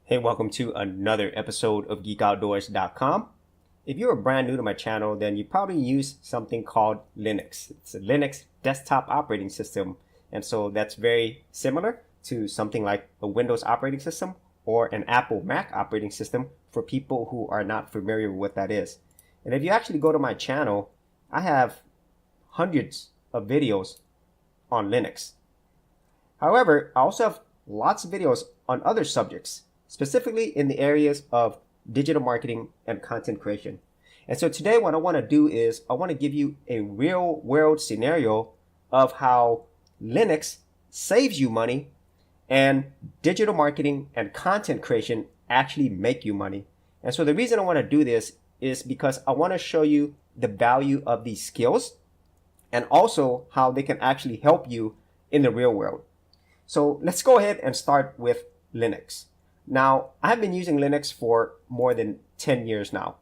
Hey, welcome to another episode of geekoutdoors.com. If you're brand new to my channel, then you probably use something called Linux. It's a Linux desktop operating system. And so that's very similar to something like a Windows operating system or an Apple Mac operating system for people who are not familiar with what that is. And if you actually go to my channel, I have hundreds of videos on Linux. However, I also have lots of videos on other subjects, specifically in the areas of digital marketing and content creation. And so today what I want to do is I want to give you a real world scenario of how Linux saves you money and digital marketing and content creation actually make you money. And so the reason I want to do this is because I want to show you the value of these skills and also how they can actually help you in the real world. So let's go ahead and start with Linux. Now, I've been using Linux for more than 10 years now,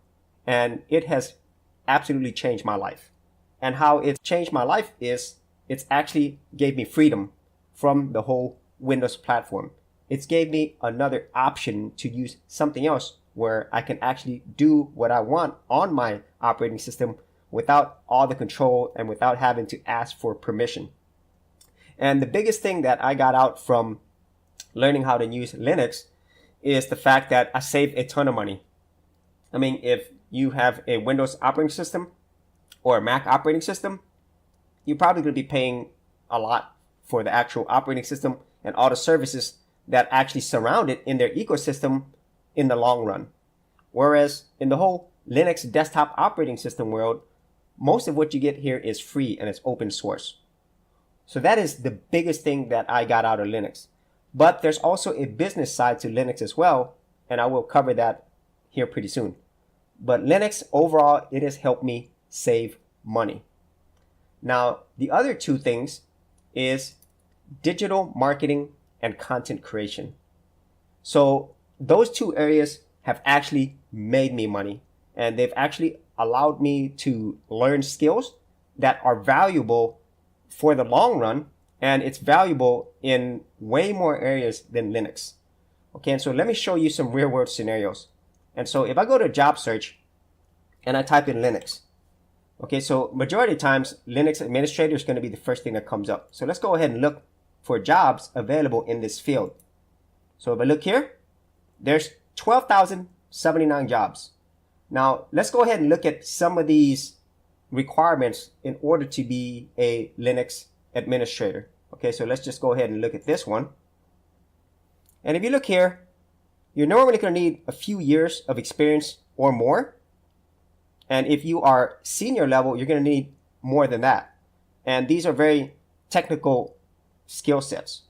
and it has absolutely changed my life. And how it's changed my life is it's actually gave me freedom from the whole Windows platform. It's gave me another option to use something else where I can actually do what I want on my operating system without all the control and without having to ask for permission. And the biggest thing that I got out from learning how to use Linux is the fact that I saved a ton of money. I mean, if you have a Windows operating system or a Mac operating system, you're probably going to be paying a lot for the actual operating system and all the services that actually surround it in their ecosystem in the long run. Whereas in the whole Linux desktop operating system world, most of what you get here is free and it's open source. So that is the biggest thing that I got out of Linux. But there's also a business side to Linux as well, and I will cover that here pretty soon. But Linux, overall, it has helped me save money. Now, the other two things is digital marketing and content creation. So those two areas have actually made me money, and they've actually allowed me to learn skills that are valuable for the long run. And it's valuable in way more areas than Linux. Okay, and so let me show you some real world scenarios. And so if I go to job search and I type in Linux, okay, so majority of times Linux administrator is going to be the first thing that comes up. So let's go ahead and look for jobs available in this field. So if I look here, there's 12,079 jobs. Now let's go ahead and look at some of these requirements in order to be a Linux administrator. Okay, so let's just go ahead and look at this one. And if you look here, you're normally going to need a few years of experience or more. And if you are senior level, you're going to need more than that. And these are very technical skill sets.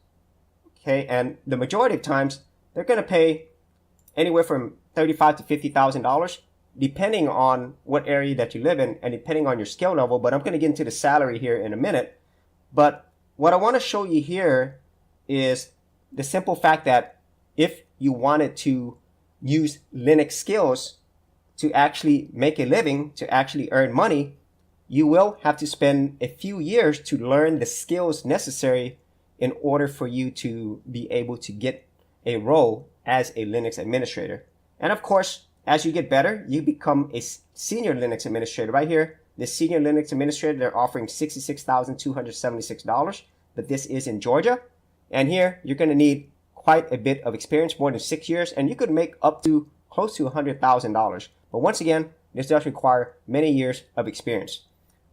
Okay, and the majority of times, they're going to pay anywhere from $35,000 to $50,000, depending on what area that you live in and depending on your skill level. But I'm going to get into the salary here in a minute. But what I want to show you here is the simple fact that if you wanted to use Linux skills to actually make a living, to actually earn money, you will have to spend a few years to learn the skills necessary in order for you to be able to get a role as a Linux administrator. And of course, as you get better, you become a senior Linux administrator. Right here, the senior Linux administrator, they're offering $66,276, but this is in Georgia. And here, you're going to need quite a bit of experience, more than 6 years, and you could make up to close to $100,000. But once again, this does require many years of experience.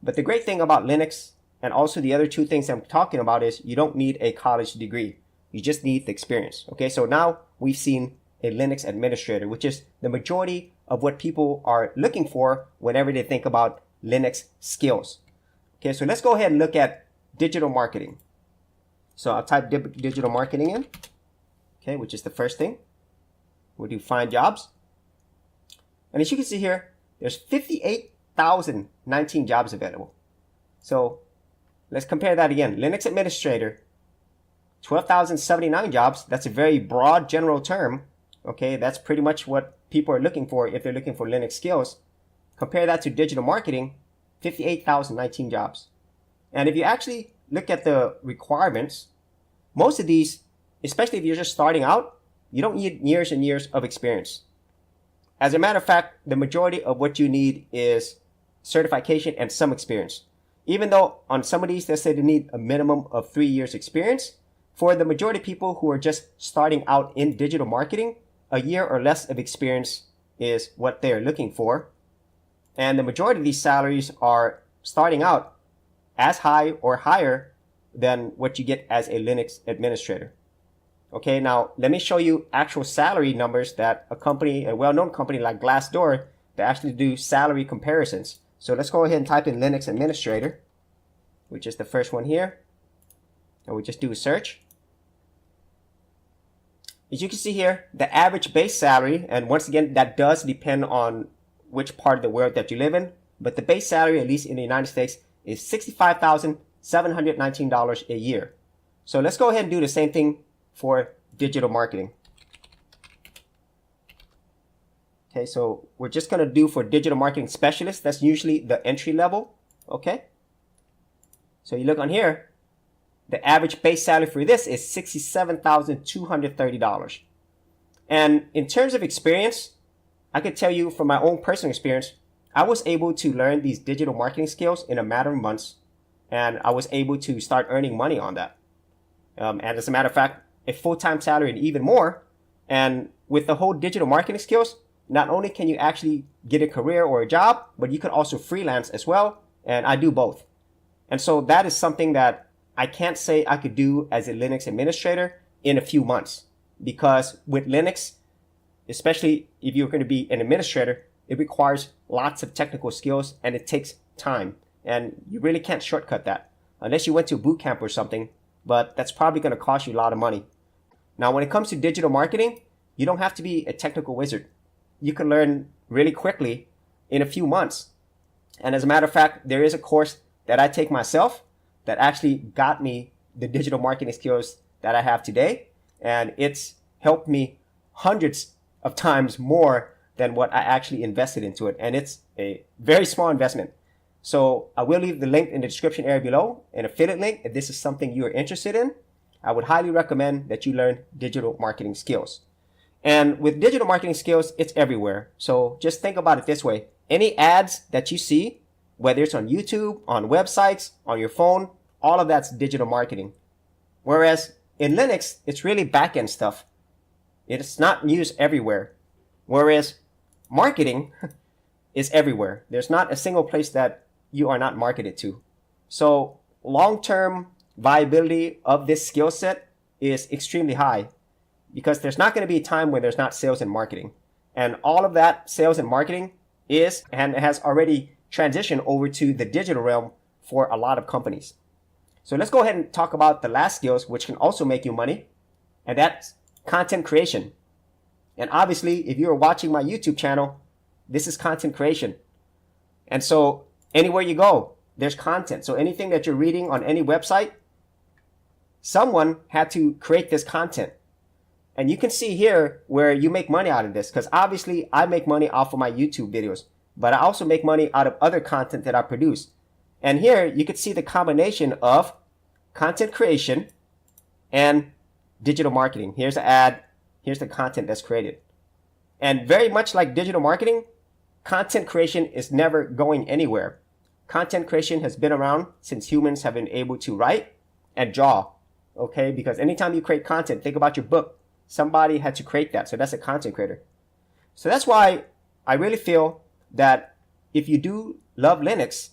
But the great thing about Linux, and also the other two things I'm talking about, is you don't need a college degree. You just need the experience. Okay, so now we've seen a Linux administrator, which is the majority of what people are looking for whenever they think about Linux skills. Okay, so let's go ahead and look at digital marketing. So I'll type digital marketing in, okay, which is the first thing. We'll do find jobs. And as you can see here, there's 58,019 jobs available. So let's compare that again. Linux administrator, 12,079 jobs. That's a very broad general term. Okay, that's pretty much what people are looking for if they're looking for Linux skills. Compare that to digital marketing, 58,019 jobs. And if you actually look at the requirements, most of these, especially if you're just starting out, You don't need years and years of experience. As a matter of fact, the majority of what you need is certification and some experience. Even though on some of these, they say they need a minimum of 3 years experience, for the majority of people who are just starting out in digital marketing, a year or less of experience is what they're looking for. And the majority of these salaries are starting out as high or higher than what you get as a Linux administrator. Okay, now let me show you actual salary numbers that a well-known company like Glassdoor, they actually do salary comparisons. So let's go ahead and type in Linux administrator, which is the first one here. And we just do a search. As you can see here, the average base salary, and once again, that does depend on which part of the world that you live in, but the base salary, at least in the United States, is $65,719 a year. So let's go ahead and do the same thing for digital marketing. Okay, so we're just going to do for digital marketing specialist. That's usually the entry level. Okay, so you look on here, the average base salary for this is $67,230. And in terms of experience, I could tell you from my own personal experience, I was able to learn these digital marketing skills in a matter of months, and I was able to start earning money on that. And as a matter of fact, a full-time salary and even more. And with the whole digital marketing skills, not only can you actually get a career or a job, but you can also freelance as well. And I do both. And so that is something that I can't say I could do as a Linux administrator in a few months, because with Linux, especially if you're going to be an administrator, it requires lots of technical skills and it takes time. And you really can't shortcut that unless you went to a boot camp or something, but that's probably going to cost you a lot of money. Now, when it comes to digital marketing, you don't have to be a technical wizard. You can learn really quickly in a few months. And as a matter of fact, there is a course that I take myself that actually got me the digital marketing skills that I have today. And it's helped me hundreds of times more than what I actually invested into it. And it's a very small investment. So I will leave the link in the description area below, an affiliate link. If this is something you are interested in, I would highly recommend that you learn digital marketing skills. And with digital marketing skills, it's everywhere. So just think about it this way. Any ads that you see, whether it's on YouTube, on websites, on your phone, all of that's digital marketing. Whereas in Linux, it's really back-end stuff. It's not used everywhere. Whereas marketing is everywhere. There's not a single place that you are not marketed to. So long-term viability of this skill set is extremely high, because there's not going to be a time when there's not sales and marketing. And all of that sales and marketing is and has already transitioned over to the digital realm for a lot of companies. So let's go ahead and talk about the last skills, which can also make you money, and that's content creation. And obviously, if you're watching my YouTube channel, this is content creation. And so anywhere you go, there's content. So anything that you're reading on any website, someone had to create this content. And you can see here where you make money out of this, because obviously I make money off of my YouTube videos, but I also make money out of other content that I produce. And here you can see the combination of content creation and digital marketing. Here's the ad, here's the content that's created. And very much like digital marketing, content creation is never going anywhere. Content creation has been around since humans have been able to write and draw. Okay, because anytime you create content, think about your book. Somebody had to create that, so that's a content creator. So that's why I really feel that if you do love Linux,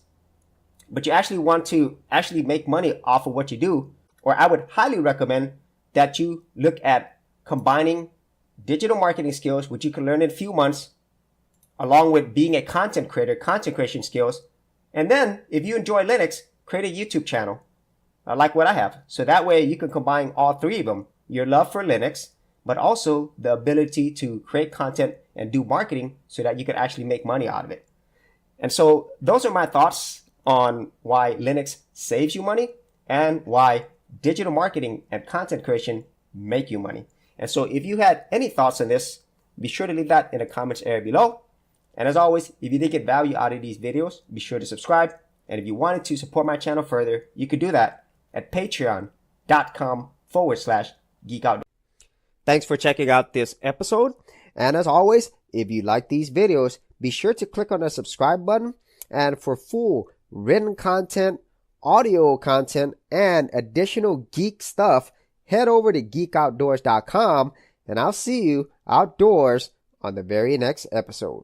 but you actually want to actually make money off of what you do, or I would highly recommend that you look at combining digital marketing skills, which you can learn in a few months, along with being a content creator, content creation skills. And then if you enjoy Linux, create a YouTube channel like what I have. So that way you can combine all three of them, your love for Linux, but also the ability to create content and do marketing so that you can actually make money out of it. And so those are my thoughts on why Linux saves you money and why digital marketing and content creation make you money. And so if you had any thoughts on this, be sure to leave that in the comments area below. And as always, if you did get value out of these videos, be sure to subscribe. And if you wanted to support my channel further, you could do that at patreon.com/geekoutdoors. Thanks for checking out this episode. And as always, if you like these videos, be sure to click on the subscribe button. And for full written content, audio content, and additional geek stuff, head over to geekoutdoors.com, and I'll see you outdoors on the very next episode.